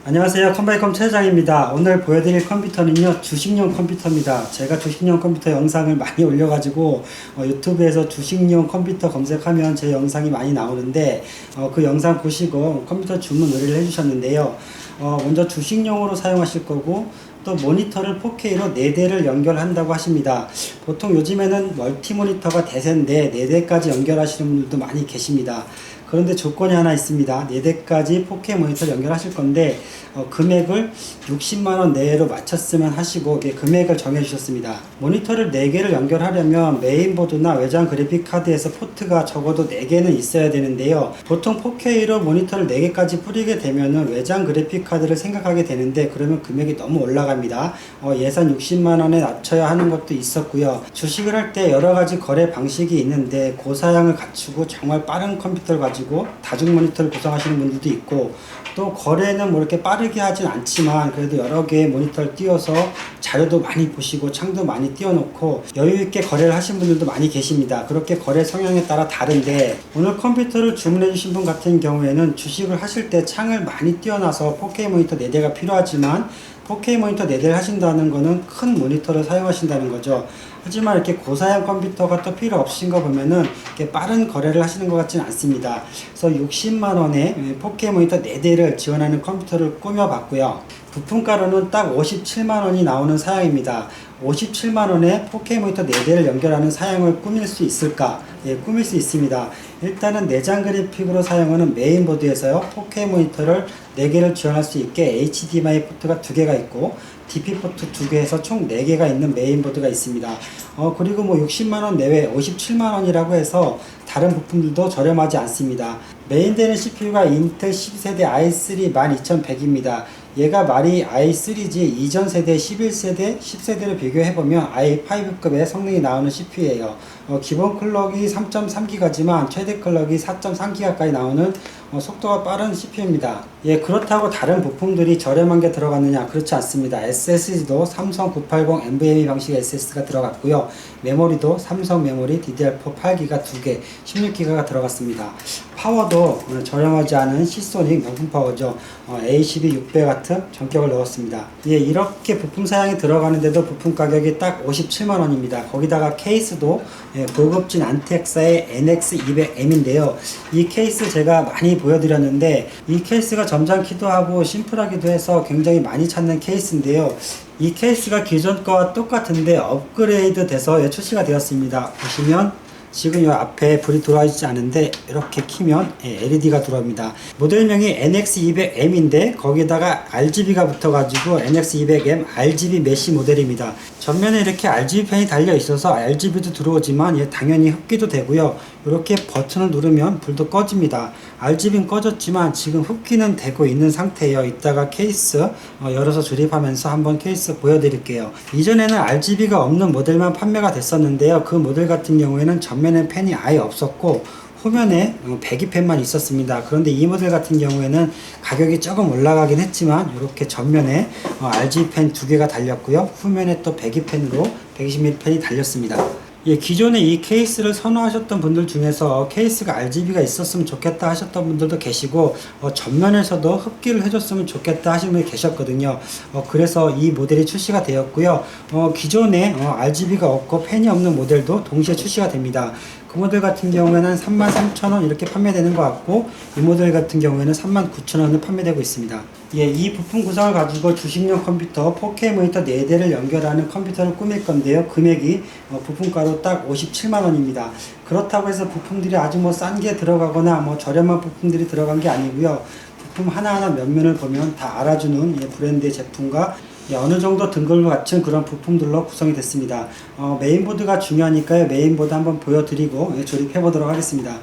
안녕하세요. 컴바이컴 최장입니다. 오늘 보여드릴 컴퓨터는요, 주식용 컴퓨터입니다. 제가 주식용 컴퓨터 영상을 많이 올려가지고 유튜브에서 주식용 컴퓨터 검색하면 제 영상이 많이 나오는데 그 영상 보시고 컴퓨터 주문 의뢰를 해주셨는데요. 먼저 주식용으로 사용하실 거고 또 모니터를 4K로 4대를 연결한다고 하십니다. 보통 요즘에는 멀티 모니터가 대세인데 4대까지 연결하시는 분들도 많이 계십니다. 그런데 조건이 하나 있습니다. 4대까지 4K 모니터를 연결하실 건데 금액을 60만원 내외로 맞췄으면 하시고 금액을 정해 주셨습니다. 모니터를 4개를 연결하려면 메인보드나 외장 그래픽카드에서 포트가 적어도 4개는 있어야 되는데요. 보통 4K로 모니터를 4개까지 뿌리게 되면 외장 그래픽카드를 생각하게 되는데 그러면 금액이 너무 올라갑니다. 예산 60만원에 낮춰야 하는 것도 있었고요. 주식을 할 때 여러가지 거래 방식이 있는데 고사양을 갖추고 정말 빠른 컴퓨터를 가지고 다중 모니터를 구성하시는 분들도 있고, 또 거래는 뭐 이렇게 빠르게 하진 않지만 그래도 여러 개의 모니터를 띄워서 자료도 많이 보시고 창도 많이 띄워놓고 여유있게 거래를 하신 분들도 많이 계십니다. 그렇게 거래 성향에 따라 다른데, 오늘 컴퓨터를 주문해 주신 분 같은 경우에는 주식을 하실 때 창을 많이 띄워놔서 4K 모니터 4대가 필요하지만 4K 모니터 4대를 하신다는 거는 큰 모니터를 사용하신다는 거죠. 하지만 이렇게 고사양 컴퓨터가 또 필요 없으신 거 보면은 이렇게 빠른 거래를 하시는 것 같지는 않습니다. 그래서 60만원에 4K 모니터 4대를 지원하는 컴퓨터를 꾸며봤고요. 부품가로는 딱 57만원이 나오는 사양입니다. 57만원에 4K 모니터 4대를 연결하는 사양을 꾸밀 수 있을까? 예, 꾸밀 수 있습니다. 일단은 내장 그래픽으로 사용하는 메인보드에서요, 4K 모니터를 4개를 지원할 수 있게 HDMI 포트가 2개가 있고 DP 포트 2개에서 총 4개가 있는 메인보드가 있습니다. 그리고 뭐 60만원 내외 57만원이라고 해서 다른 부품들도 저렴하지 않습니다. 메인되는 CPU가 인텔 10세대 i3 12100입니다. 얘가 말이 i3지 이전 세대 11세대, 10세대를 비교해보면 i5급의 성능이 나오는 CPU예요. 기본 클럭이 3.3GHz지만 최대 클럭이 4.3GHz까지 나오는 속도가 빠른 CPU입니다. 예, 그렇다고 다른 부품들이 저렴한 게 들어갔느냐? 그렇지 않습니다. SSD도 삼성 980 NVMe 방식의 SSD가 들어갔고요. 메모리도 삼성 메모리 DDR4 8GB 2개, 16GB가 들어갔습니다. 파워도 저렴하지 않은 시소닉 명품 파워죠. A12-600W 전격을 넣었습니다. 예, 이렇게 부품 사양이 들어가는데도 부품 가격이 딱 57만원입니다. 거기다가 케이스도 고급진 안텍사의 NX200M인데요. 이 케이스 제가 많이 보여드렸는데 이 케이스가 점잖기도 하고 심플하기도 해서 굉장히 많이 찾는 케이스인데요. 이 케이스가 기존 거와 똑같은데 업그레이드 돼서 출시가 되었습니다. 보시면 지금 이 앞에 불이 들어와있지 않은데 이렇게 키면 LED가 들어옵니다. 모델명이 NX200M인데 거기다가 RGB가 붙어가지고 NX200M RGB 메쉬 모델입니다. 전면에 이렇게 RGB 펜이 달려 있어서 RGB도 들어오지만 당연히 흡기도 되고요. 이렇게 버튼을 누르면 불도 꺼집니다. RGB는 꺼졌지만 지금 흡기는 되고 있는 상태예요. 이따가 케이스 열어서 조립하면서 한번 케이스 보여드릴게요. 이전에는 RGB가 없는 모델만 판매가 됐었는데요. 그 모델 같은 경우에는 전면에 펜이 아예 없었고 후면에 배기펜만 있었습니다. 그런데 이 모델 같은 경우에는 가격이 조금 올라가긴 했지만 이렇게 전면에 RGB 펜 2개가 달렸고요. 후면에 또 배기펜으로 120mm 펜이 달렸습니다. 예, 기존에 이 케이스를 선호하셨던 분들 중에서 케이스가 RGB가 있었으면 좋겠다 하셨던 분들도 계시고 전면에서도 흡기를 해줬으면 좋겠다 하시는 분이 계셨거든요. 그래서 이 모델이 출시가 되었고요. 기존에 RGB가 없고 펜이 없는 모델도 동시에 출시가 됩니다. 그 모델 같은 경우에는 33,000원 이렇게 판매되는 것 같고 이 모델 같은 경우에는 39,000원에 판매되고 있습니다. 예, 이 부품 구성을 가지고 주식용 컴퓨터 4K 모니터 4대를 연결하는 컴퓨터를 꾸밀 건데요. 금액이 부품가로 딱 57만원입니다. 그렇다고 해서 부품들이 아주 뭐 싼 게 들어가거나 뭐 저렴한 부품들이 들어간 게 아니고요. 부품 하나하나 면면을 보면 다 알아주는 브랜드의 제품과 어느 정도 등급을 갖춘 그런 부품들로 구성이 됐습니다. 메인보드가 중요하니까요. 메인보드 한번 보여드리고 조립해 보도록 하겠습니다.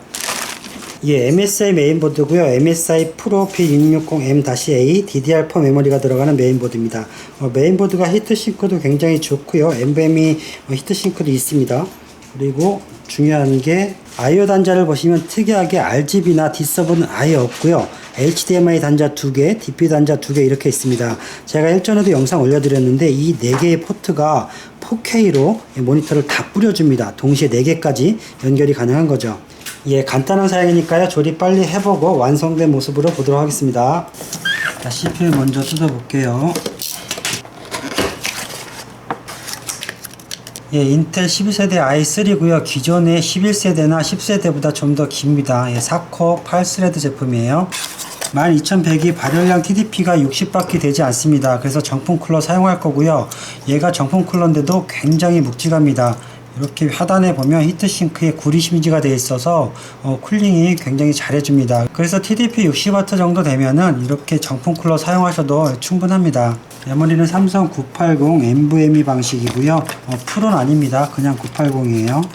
예, MSI 메인보드고요. MSI 프로 P660M-A DDR4 메모리가 들어가는 메인보드입니다. 메인보드가 히트싱크도 굉장히 좋고요. NVMe 히트싱크도 있습니다. 그리고 중요한 게 I/O 단자를 보시면 특이하게 RGB나 D서브는 아예 없고요. HDMI 단자 2개, DP 단자 2개 이렇게 있습니다. 제가 일전에도 영상 올려드렸는데 이 4개의 포트가 4K로 모니터를 다 뿌려줍니다. 동시에 4개까지 연결이 가능한 거죠. 예, 간단한 사양이니까요. 조립 빨리 해보고 완성된 모습으로 보도록 하겠습니다. 자, CPU 먼저 뜯어볼게요. 예, 인텔 12세대 i3고요. 기존의 11세대나 10세대보다 좀 더 깁니다. 예, 4코어 8스레드 제품이에요. 12100이 발열량 TDP가 60밖에 되지 않습니다. 그래서 정품 쿨러 사용할 거고요. 얘가 정품 쿨러인데도 굉장히 묵직합니다. 이렇게 하단에 보면 히트싱크에 구리 심지가 되어 있어서 쿨링이 굉장히 잘해줍니다. 그래서 TDP 60W 정도 되면은 이렇게 정품 쿨러 사용하셔도 충분합니다. 메모리는 삼성 980 NVMe 방식이고요. 프로는 아닙니다. 그냥 980이에요.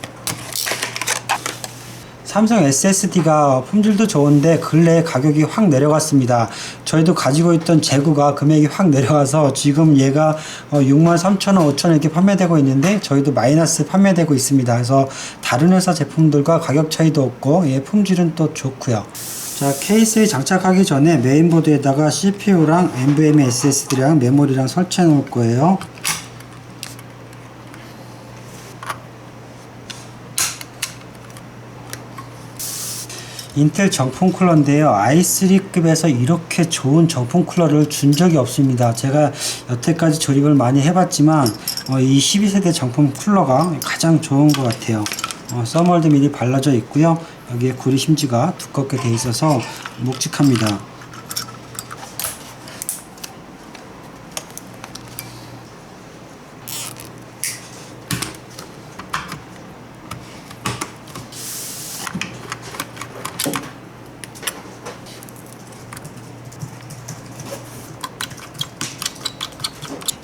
삼성 SSD가 품질도 좋은데 근래에 가격이 확 내려갔습니다. 저희도 가지고 있던 재구가 금액이 확 내려가서 지금 얘가 63,000원, 5,000원 이렇게 판매되고 있는데 저희도 마이너스 판매되고 있습니다. 그래서 다른 회사 제품들과 가격 차이도 없고 품질은 또 좋고요. 자, 케이스에 장착하기 전에 메인보드에다가 CPU랑 NVMe SSD랑 메모리랑 설치해 놓을 거예요. 인텔 정품 쿨러인데요. i3급에서 이렇게 좋은 정품 쿨러를 준 적이 없습니다. 제가 여태까지 조립을 많이 해봤지만 이 12세대 정품 쿨러가 가장 좋은 것 같아요. 써멀드 밀이 발라져 있고요. 여기에 구리 심지가 두껍게 돼 있어서 묵직합니다.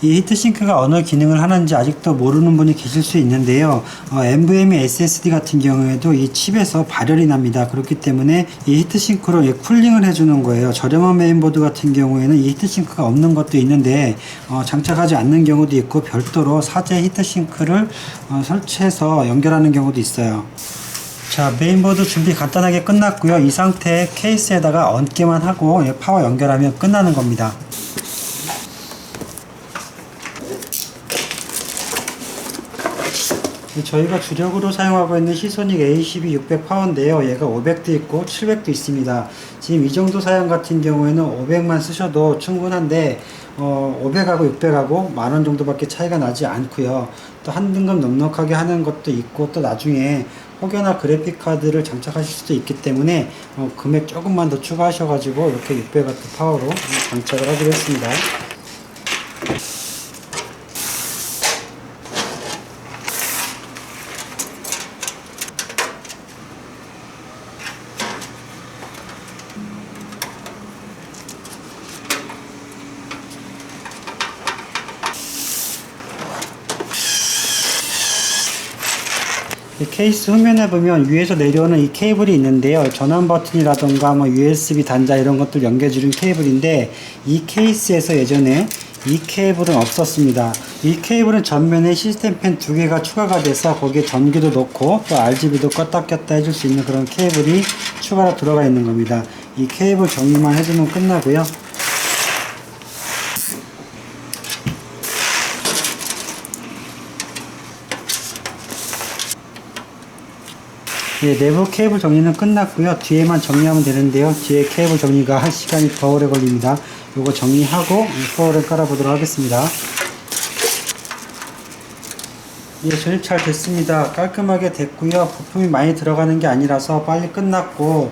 이 히트싱크가 어느 기능을 하는지 아직도 모르는 분이 계실 수 있는데요. NVMe SSD 같은 경우에도 이 칩에서 발열이 납니다. 그렇기 때문에 이 히트싱크로 쿨링을 해주는 거예요. 저렴한 메인보드 같은 경우에는 이 히트싱크가 없는 것도 있는데 장착하지 않는 경우도 있고 별도로 사제 히트싱크를 설치해서 연결하는 경우도 있어요. 자, 메인보드 준비 간단하게 끝났고요. 이 상태에 케이스에다가 얹기만 하고 파워 연결하면 끝나는 겁니다. 저희가 주력으로 사용하고 있는 시소닉 A12 600 파워인데요. 얘가 500도 있고 700도 있습니다. 지금 이 정도 사양 같은 경우에는 500만 쓰셔도 충분한데 500하고 600하고 만원 정도밖에 차이가 나지 않고요. 또 한 등급 넉넉하게 하는 것도 있고 또 나중에 혹여나 그래픽 카드를 장착하실 수도 있기 때문에 금액 조금만 더 추가하셔가지고 이렇게 600W 파워로 장착을 하기로 했습니다. 이 케이스 후면에 보면 위에서 내려오는 이 케이블이 있는데요. 전원 버튼이라던가 USB 단자 이런 것들 연결해주는 케이블인데 이 케이스에서 예전에 이 케이블은 없었습니다. 이 케이블은 전면에 시스템 팬 두 개가 추가가 돼서 거기에 전기도 넣고 또 RGB도 껐다 꼈다 해줄 수 있는 그런 케이블이 추가로 들어가 있는 겁니다. 이 케이블 정리만 해주면 끝나고요. 예, 내부 케이블 정리는 끝났고요. 뒤에만 정리하면 되는데요. 뒤에 케이블 정리가 시간이 더 오래 걸립니다. 요거 정리하고 포어를 깔아보도록 하겠습니다. 예, 조립 잘 됐습니다. 깔끔하게 됐고요. 부품이 많이 들어가는 게 아니라서 빨리 끝났고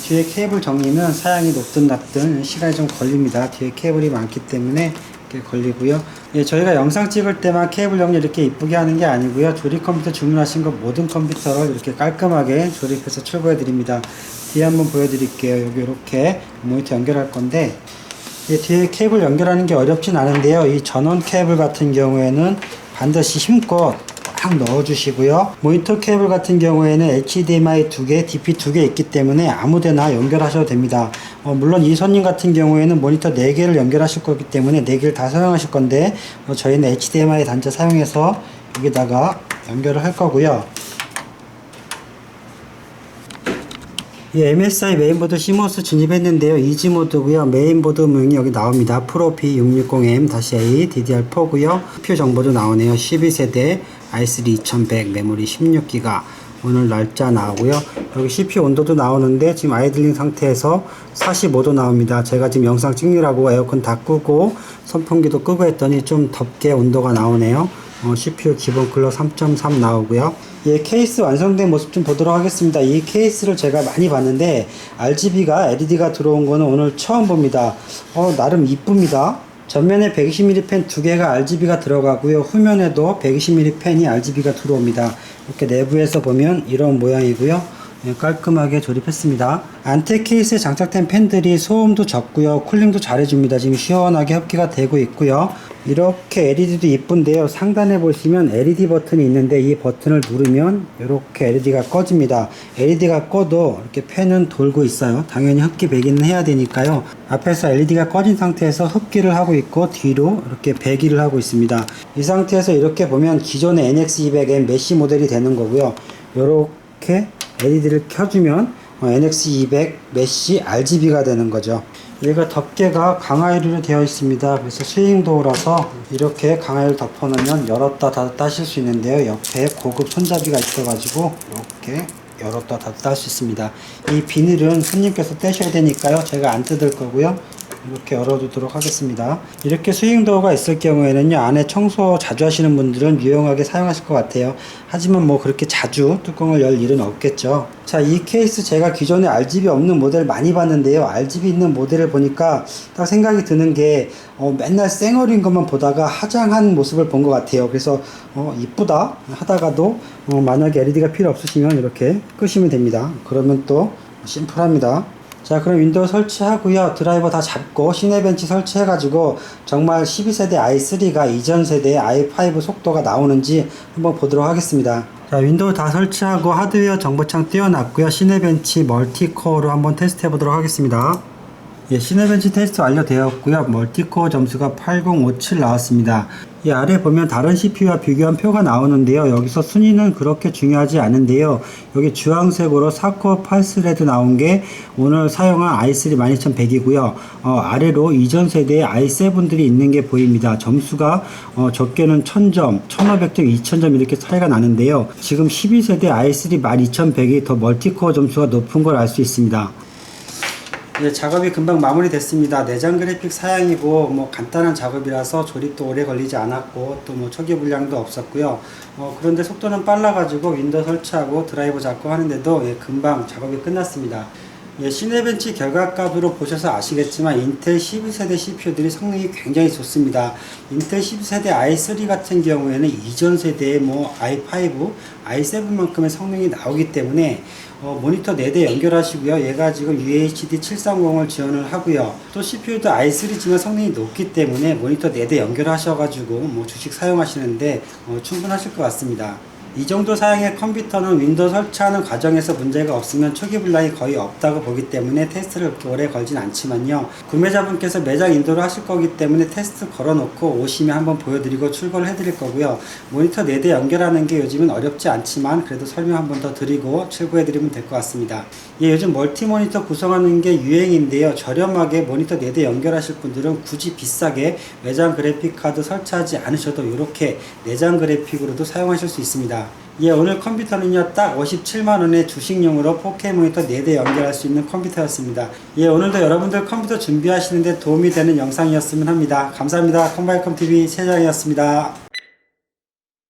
뒤에 케이블 정리는 사양이 높든 낮든 시간이 좀 걸립니다. 뒤에 케이블이 많기 때문에 이렇게 걸리고요. 예, 저희가 영상 찍을 때만 케이블 정리 이렇게 이쁘게 하는 게 아니고요. 조립 컴퓨터 주문하신 거 모든 컴퓨터를 이렇게 깔끔하게 조립해서 출고해 드립니다. 뒤에 한번 보여드릴게요. 여기 이렇게 모니터 연결할 건데 예, 뒤에 케이블 연결하는 게 어렵진 않은데요. 이 전원 케이블 같은 경우에는 반드시 힘껏 딱 넣어 주시고요. 모니터 케이블 같은 경우에는 HDMI 2개, DP 2개 있기 때문에 아무데나 연결하셔도 됩니다. 물론 이 손님 같은 경우에는 모니터 4개를 연결하실 거기 때문에 4개를 다 사용하실 건데 저희는 HDMI 단자 사용해서 여기다가 연결을 할 거고요. 이 MSI 메인보드 CMOS 진입했는데요. 이지 모드고요. 메인보드 명이 여기 나옵니다. 프로 P660M-A DDR4고요. CPU 정보도 나오네요. 12세대 i3 2100 메모리 16GB 오늘 날짜 나오고요. 여기 CPU 온도도 나오는데 지금 아이들링 상태에서 45도 나옵니다. 제가 지금 영상 찍느라고 에어컨 다 끄고 선풍기도 끄고 했더니 좀 덥게 온도가 나오네요. CPU 기본 클럭 3.3 나오고요. 예, 케이스 완성된 모습 좀 보도록 하겠습니다. 이 케이스를 제가 많이 봤는데 RGB가 LED가 들어온 거는 오늘 처음 봅니다. 나름 이쁩니다. 전면에 120mm 펜 2개가 RGB가 들어가고요. 후면에도 120mm 펜이 RGB가 들어옵니다. 이렇게 내부에서 보면 이런 모양이고요. 깔끔하게 조립했습니다. 안테 케이스에 장착된 팬들이 소음도 적고요. 쿨링도 잘해줍니다. 지금 시원하게 협기가 되고 있고요. 이렇게 LED도 이쁜데요. 상단에 보시면 LED 버튼이 있는데 이 버튼을 누르면 이렇게 LED가 꺼집니다. LED가 꺼도 이렇게 팬은 돌고 있어요. 당연히 흡기 배기는 해야 되니까요. 앞에서 LED가 꺼진 상태에서 흡기를 하고 있고 뒤로 이렇게 배기를 하고 있습니다. 이 상태에서 이렇게 보면 기존의 NX200M 메쉬 모델이 되는 거고요. 이렇게 LED를 켜주면 NX200 메쉬 RGB가 되는 거죠. 얘가 덮개가 강화유리로 되어 있습니다. 그래서 스윙도어라서 이렇게 강화유를 덮어놓으면 열었다 닫았다 하실 수 있는데요. 옆에 고급 손잡이가 있어가지고 이렇게 열었다 닫았다 할 수 있습니다. 이 비닐은 손님께서 떼셔야 되니까요. 제가 안 뜯을 거고요. 이렇게 열어두도록 하겠습니다. 이렇게 스윙도어가 있을 경우에는요, 안에 청소 자주 하시는 분들은 유용하게 사용하실 것 같아요. 하지만 뭐 그렇게 자주 뚜껑을 열 일은 없겠죠. 자, 이 케이스 제가 기존에 RGB 없는 모델 많이 봤는데요. RGB 있는 모델을 보니까 딱 생각이 드는 게 맨날 쌩얼인 것만 보다가 화장한 모습을 본 것 같아요. 그래서 이쁘다 하다가도 만약에 LED가 필요 없으시면 이렇게 끄시면 됩니다. 그러면 또 심플합니다. 자, 그럼 윈도우 설치하고요. 드라이버 다 잡고 시네벤치 설치해가지고 정말 12세대 i3가 이전 세대의 i5 속도가 나오는지 한번 보도록 하겠습니다. 자, 윈도우 다 설치하고 하드웨어 정보창 띄워놨고요. 시네벤치 멀티코어로 한번 테스트 해보도록 하겠습니다. 예, 시네벤치 테스트 완료되었고요. 멀티코어 점수가 8057 나왔습니다. 이 아래 보면 다른 CPU와 비교한 표가 나오는데요. 여기서 순위는 그렇게 중요하지 않은데요. 여기 주황색으로 4코어 8스레드 나온 게 오늘 사용한 i3 12100이고요. 아래로 이전 세대의 i7들이 있는 게 보입니다. 점수가 적게는 1000점, 1500점, 2000점 이렇게 차이가 나는데요. 지금 12세대 i3 12100이 더 멀티코어 점수가 높은 걸 알 수 있습니다. 예, 작업이 금방 마무리됐습니다. 내장 그래픽 사양이고 뭐 간단한 작업이라서 조립도 오래 걸리지 않았고 또 뭐 초기 불량도 없었고요. 그런데 속도는 빨라가지고 윈도우 설치하고 드라이버 잡고 하는데도 금방 작업이 끝났습니다. 예, 시네벤치 결과값으로 보셔서 아시겠지만 인텔 12세대 CPU들이 성능이 굉장히 좋습니다. 인텔 12세대 i3 같은 경우에는 이전 세대의 뭐 i5, i7만큼의 성능이 나오기 때문에 모니터 4대 연결하시고요. 얘가 지금 UHD 730을 지원을 하고요. 또 CPU도 i3지만 성능이 높기 때문에 모니터 4대 연결하셔가지고 뭐 주식 사용하시는데 충분하실 것 같습니다. 이 정도 사양의 컴퓨터는 윈도우 설치하는 과정에서 문제가 없으면 초기 불량이 거의 없다고 보기 때문에 테스트를 그렇게 오래 걸진 않지만요. 구매자분께서 매장 인도를 하실 거기 때문에 테스트 걸어놓고 오시면 한번 보여드리고 출고를 해드릴 거고요. 모니터 4대 연결하는 게 요즘은 어렵지 않지만 그래도 설명 한번 더 드리고 출고해드리면 될 것 같습니다. 예, 요즘 멀티 모니터 구성하는 게 유행인데요. 저렴하게 모니터 4대 연결하실 분들은 굳이 비싸게 외장 그래픽 카드 설치하지 않으셔도 이렇게 내장 그래픽으로도 사용하실 수 있습니다. 예, 오늘 컴퓨터는요 딱 57만원에 주식용으로 4K 모니터 4대 연결할 수 있는 컴퓨터였습니다. 예, 오늘도 여러분들 컴퓨터 준비하시는데 도움이 되는 영상이었으면 합니다. 감사합니다. 컴바이컴TV 최장이었습니다.